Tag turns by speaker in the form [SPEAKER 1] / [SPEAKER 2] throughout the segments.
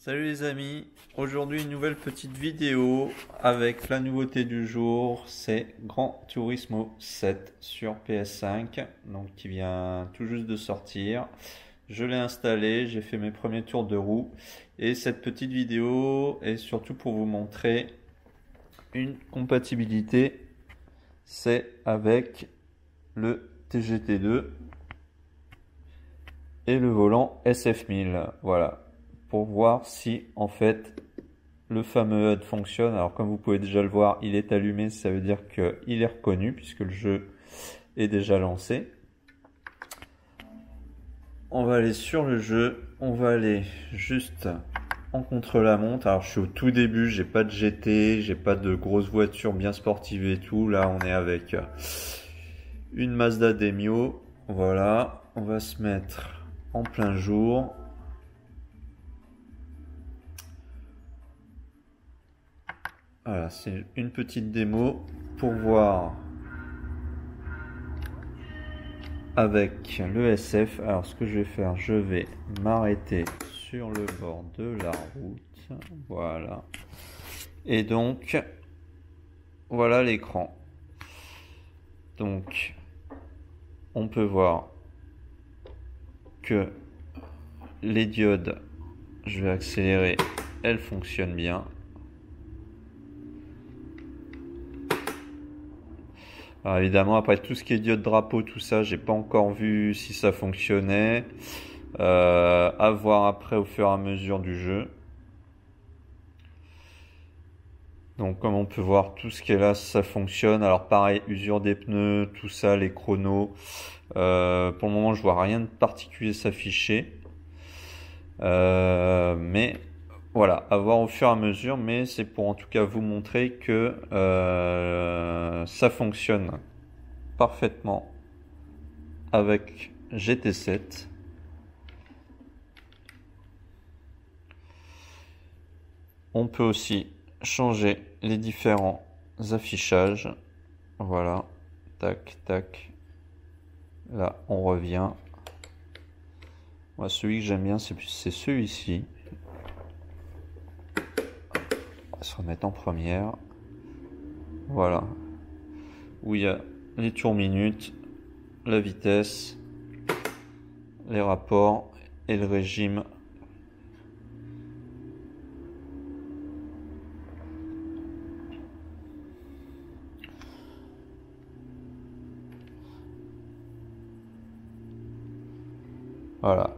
[SPEAKER 1] Salut les amis, aujourd'hui une nouvelle petite vidéo avec la nouveauté du jour, c'est Gran Turismo 7 sur PS5, donc qui vient tout juste de sortir. Je l'ai installé, j'ai fait mes premiers tours de roue et cette petite vidéo est surtout pour vous montrer une compatibilité, c'est avec le TGT2 et le volant SF1000, voilà. Pour voir si en fait le fameux HUD fonctionne. Alors comme vous pouvez déjà le voir, il est allumé, ça veut dire qu'il est reconnu puisque le jeu est déjà lancé. On va aller sur le jeu, on va aller juste en contre-la-montre. Alors je suis au tout début, j'ai pas de GT, j'ai pas de grosse voiture bien sportive et tout. Là on est avec une Mazda Demio. Voilà, on va se mettre en plein jour. Voilà, c'est une petite démo pour voir avec le SF. Alors ce que je vais faire, je vais m'arrêter sur le bord de la route. Voilà. Et donc, voilà l'écran. Donc, on peut voir que les diodes, je vais accélérer, elles fonctionnent bien. Alors évidemment, après tout ce qui est diode drapeau, tout ça, j'ai pas encore vu si ça fonctionnait. À voir après au fur et à mesure du jeu. Donc comme on peut voir, tout ce qui est là, ça fonctionne. Alors pareil, usure des pneus, tout ça, les chronos. Pour le moment, je vois rien de particulier s'afficher. Mais voilà, à voir au fur et à mesure, mais c'est pour en tout cas vous montrer que ça fonctionne parfaitement avec GT7. On peut aussi changer les différents affichages. Voilà, tac, tac. Là, on revient. Moi, celui que j'aime bien, c'est celui-ci. On va se remettre en première. Voilà. Où il y a les tours minutes, la vitesse, les rapports et le régime. Voilà.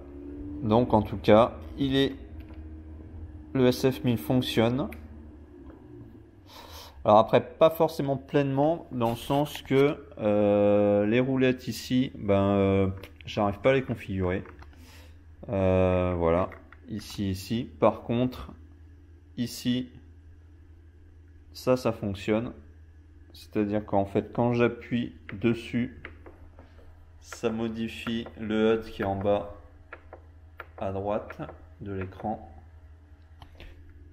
[SPEAKER 1] Donc en tout cas, le SF1000 fonctionne. Alors après, pas forcément pleinement, dans le sens que les roulettes ici, j'arrive pas à les configurer. Voilà, ici. Par contre, ici, ça fonctionne. C'est-à-dire qu'en fait, quand j'appuie dessus, ça modifie le HUD qui est en bas à droite de l'écran.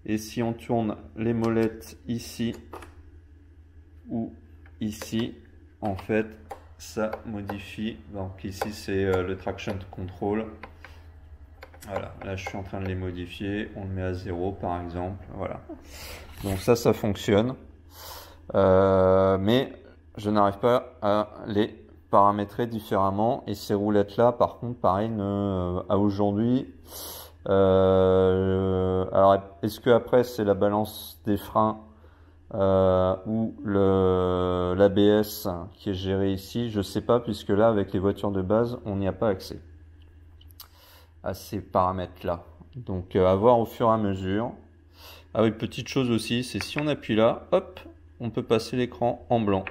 [SPEAKER 1] Et si on tourne les molettes ici ou ici, en fait, ça modifie. Donc ici, c'est le traction control. Voilà, là je suis en train de les modifier. On le met à 0 par exemple. Voilà. Donc ça fonctionne. Mais je n'arrive pas à les paramétrer différemment. Et ces roulettes là, par contre, pareil, à aujourd'hui. Alors, est-ce que après c'est la balance des freins ou l'ABS qui est géré ici? Je sais pas, puisque là, avec les voitures de base, on n'y a pas accès à ces paramètres là. Donc, à voir au fur et à mesure. Ah oui, petite chose aussi, c'est si on appuie là, hop, on peut passer l'écran en blanc,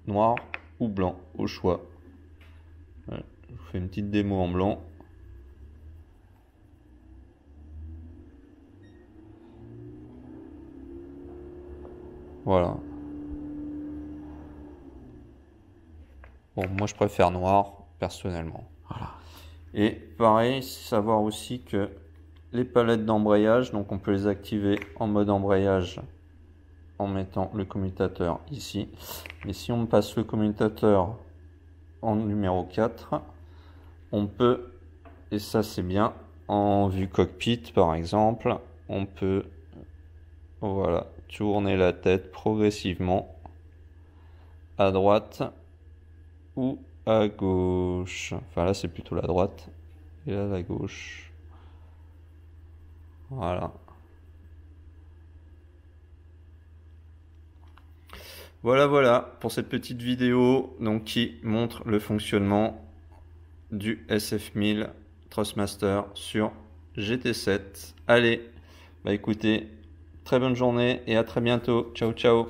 [SPEAKER 1] noir ou blanc au choix. Voilà, je vous fais une petite démo en blanc. Voilà. Bon, moi je préfère noir personnellement. Voilà. Et pareil, savoir aussi que les palettes d'embrayage, donc on peut les activer en mode embrayage en mettant le commutateur ici. Mais si on passe le commutateur en numéro 4, on peut, et ça c'est bien, en vue cockpit par exemple, on peut voilà, tourner la tête progressivement à droite ou à gauche. Enfin là c'est plutôt la droite et là la gauche. Voilà. Voilà pour cette petite vidéo donc, qui montre le fonctionnement du SF1000 Thrustmaster sur GT7. Allez, bah écoutez, très bonne journée et à très bientôt. Ciao ciao.